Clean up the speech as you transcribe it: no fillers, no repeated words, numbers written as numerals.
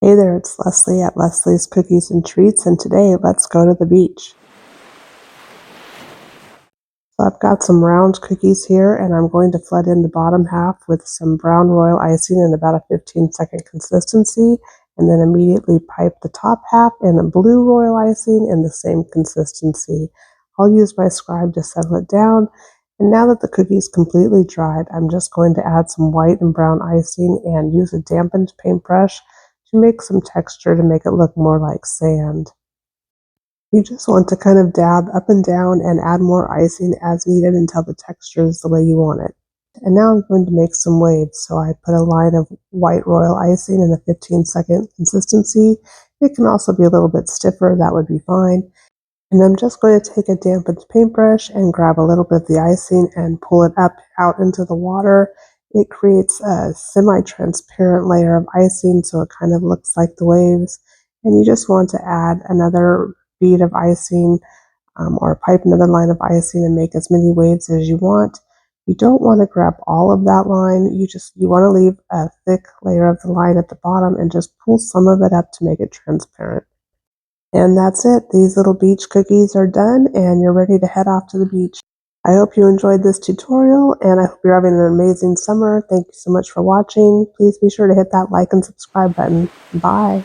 Hey there, it's Leslie at Leslie's Cookies and Treats, and today let's go to the beach. So I've got some round cookies here, and I'm going to flood in the bottom half with some brown royal icing in about a 15-second consistency, and then immediately pipe the top half in a blue royal icing in the same consistency. I'll use my scribe to settle it down, and now that the cookie is completely dried, I'm just going to add some white and brown icing and use a dampened paintbrush to make some texture to make it look more like sand. You just want to kind of dab up and down and add more icing as needed until the texture is the way you want it. And now I'm going to make some waves. So I put a line of white royal icing in a 15-second consistency. It can also be a little bit stiffer, that would be fine. And I'm just going to take a dampened paintbrush and grab a little bit of the icing and pull it up out into the water. It creates a semi-transparent layer of icing, so it kind of looks like the waves. And you just want to add another bead of icing or pipe another line of icing and make as many waves as you want. You don't want to grab all of that line. You want to leave a thick layer of the line at the bottom and just pull some of it up to make it transparent. And that's it. These little beach cookies are done and you're ready to head off to the beach. I hope you enjoyed this tutorial and I hope you're having an amazing summer. Thank you so much for watching. Please be sure to hit that like and subscribe button. Bye.